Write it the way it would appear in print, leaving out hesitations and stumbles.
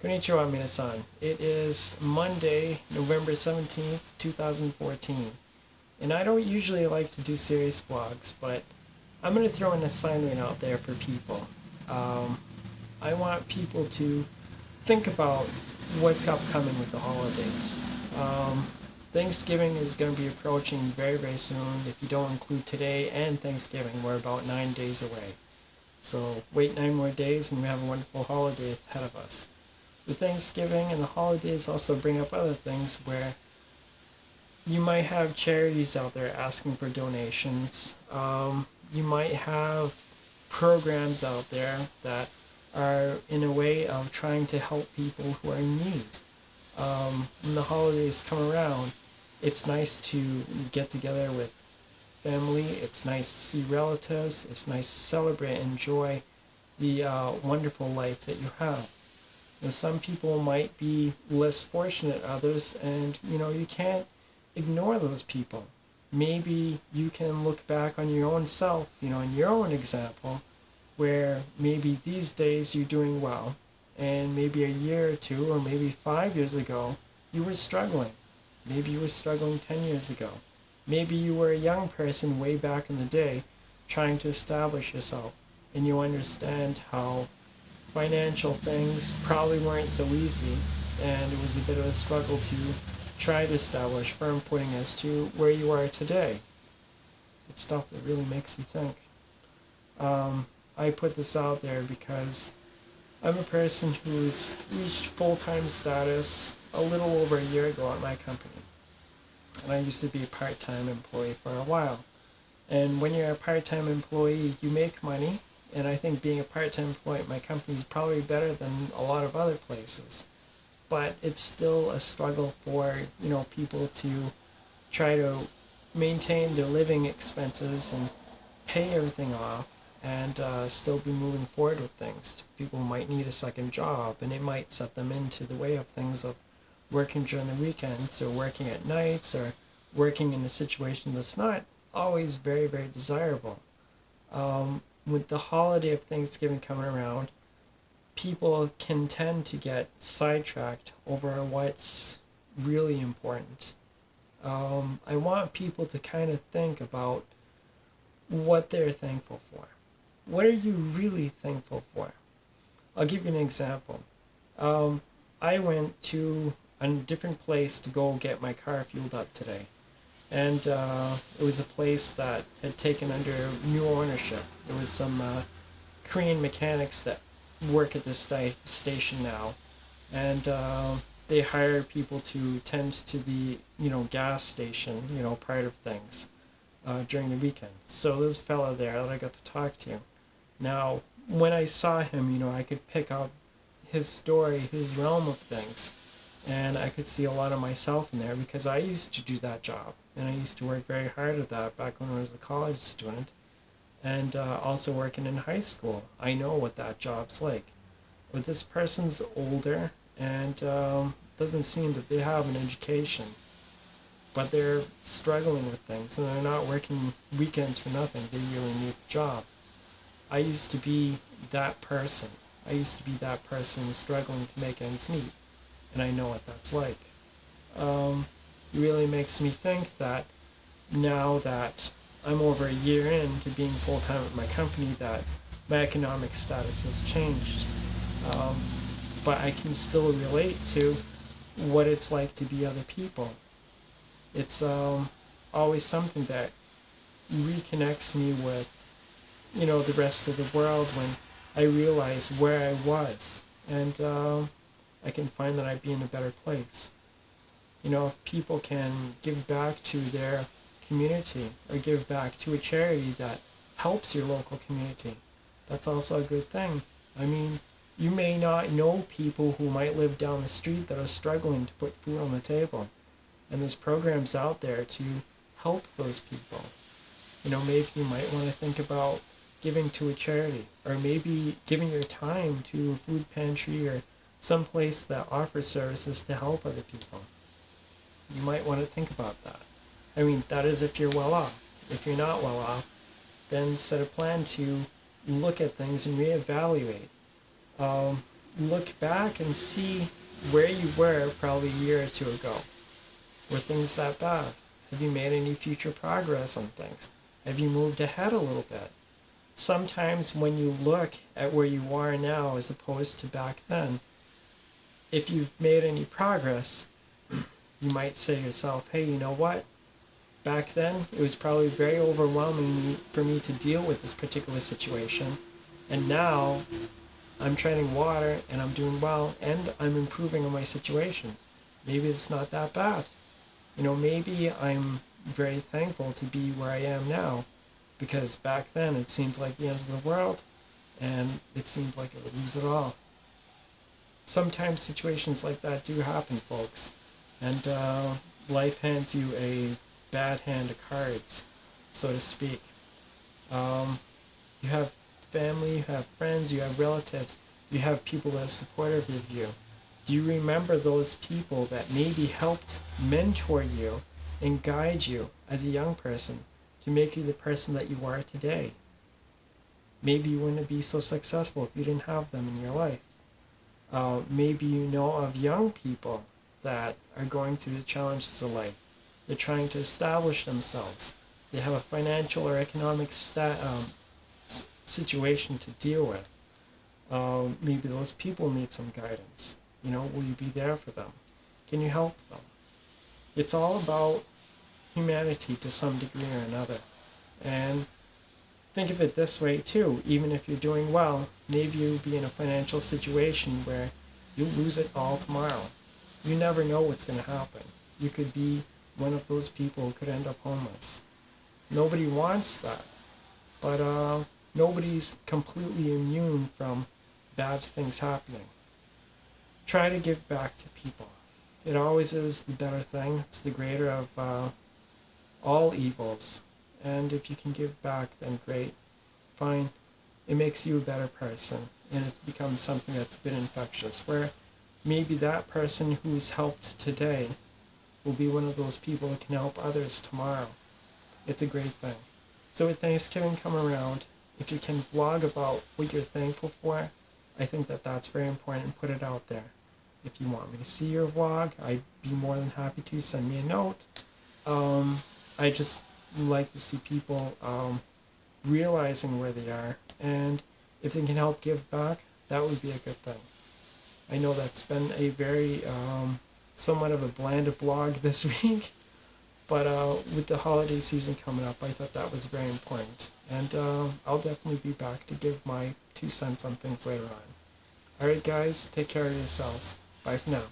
Konnichiwa, minasan. It is Monday, November 17th, 2014. And I don't usually like to do serious vlogs, but I'm going to throw an assignment out there for people. Um, I want people to think about what's upcoming with the holidays. Um, Thanksgiving is going to be approaching very, very soon. If you don't include today and Thanksgiving, we're about 9 days away. So wait 9 more days and we have a wonderful holiday ahead of us. The Thanksgiving and the holidays also bring up other things where you might have charities out there asking for donations. You might have programs out there that are in a way of trying to help people who are in need. When the holidays come around, it's nice to get together with family. It's nice to see relatives. It's nice to celebrate and enjoy the wonderful life that you have. Some people might be less fortunate than others, and you can't ignore those people. Maybe you can look back on your own self, in your own example, where maybe these days you're doing well, and maybe a year or two, or maybe 5 years ago, you were struggling. Maybe you were struggling 10 years ago. Maybe you were a young person way back in the day trying to establish yourself, and you understand how financial things probably weren't so easy, and it was a bit of a struggle to try to establish firm footing as to where you are today. It's stuff that really makes you think. I put this out there because I'm a person who's reached full-time status a little over a year ago at my company. And I used to be a part-time employee for a while. And when you're a part-time employee, you make money, and I think being a part-time employee at my company is probably better than a lot of other places. But it's still a struggle for, people to try to maintain their living expenses and pay everything off and still be moving forward with things. People might need a second job, and it might set them into the way of things of working during the weekends or working at nights or working in a situation that's not always very, very desirable. With the holiday of Thanksgiving coming around, people can tend to get sidetracked over what's really important. I want people to kind of think about what they're thankful for. What are you really thankful for? I'll give you an example. I went to a different place to go get my car fueled up today. And it was a place that had taken under new ownership. There was some Korean mechanics that work at this station now, and they hire people to tend to the gas station part of things during the weekend. So there's a fellow there that I got to talk to. Now, when I saw him, I could pick up his story, his realm of things, and I could see a lot of myself in there because I used to do that job, and I used to work very hard at that back when I was a college student, and also working in high school. I know what that job's like. But this person's older and doesn't seem that they have an education, but they're struggling with things, and they're not working weekends for nothing. They really need the job. I used to be that person. I used to be that person struggling to make ends meet, and I know what that's like. It really makes me think that now that I'm over a year into being full-time at my company, that my economic status has changed. But I can still relate to what it's like to be other people. It's always something that reconnects me with, the rest of the world when I realize where I was, and I can find that I'd be in a better place. If people can give back to their community or give back to a charity that helps your local community, that's also a good thing. I mean, you may not know people who might live down the street that are struggling to put food on the table, and there's programs out there to help those people. Maybe you might want to think about giving to a charity, or maybe giving your time to a food pantry or some place that offers services to help other people. You might want to think about that. I mean, that is if you're well off. If you're not well off, then set a plan to look at things and reevaluate. look back and see where you were probably a year or two ago. Were things that bad? Have you made any future progress on things? Have you moved ahead a little bit? Sometimes when you look at where you are now as opposed to back then, if you've made any progress, you might say to yourself, hey, you know what? Back then, it was probably very overwhelming for me to deal with this particular situation. And now, I'm treading water and I'm doing well and I'm improving on my situation. Maybe it's not that bad. Maybe I'm very thankful to be where I am now because back then it seemed like the end of the world and it seemed like I would lose it all. Sometimes situations like that do happen, folks, and life hands you a bad hand of cards, so to speak. You have family, you have friends, you have relatives, you have people that are supportive of you. Do you remember those people that maybe helped mentor you and guide you as a young person to make you the person that you are today? Maybe you wouldn't be so successful if you didn't have them in your life. Maybe you know of young people that are going through the challenges of life. They're trying to establish themselves. They have a financial or economic situation to deal with. Maybe those people need some guidance. Will you be there for them? Can you help them? It's all about humanity to some degree or another. And think of it this way too. Even if you're doing well, maybe you'll be in a financial situation where you'll lose it all tomorrow. You never know what's going to happen. You could be one of those people who could end up homeless. Nobody wants that. But nobody's completely immune from bad things happening. Try to give back to people. It always is the better thing. It's the greater of all evils. And if you can give back, then great. Fine. It makes you a better person. And it becomes something that's a bit infectious, where maybe that person who's helped today will be one of those people that can help others tomorrow. It's a great thing. So with Thanksgiving coming around, if you can vlog about what you're thankful for, I think that that's very important, and put it out there. If you want me to see your vlog, I'd be more than happy to. Send me a note. I just like to see people realizing where they are, and if they can help give back, that would be a good thing. I know that's been a very somewhat of a bland vlog this week, but with the holiday season coming up, I thought that was very important, and I'll definitely be back to give my 2 cents on things later on. Alright guys, take care of yourselves. Bye for now.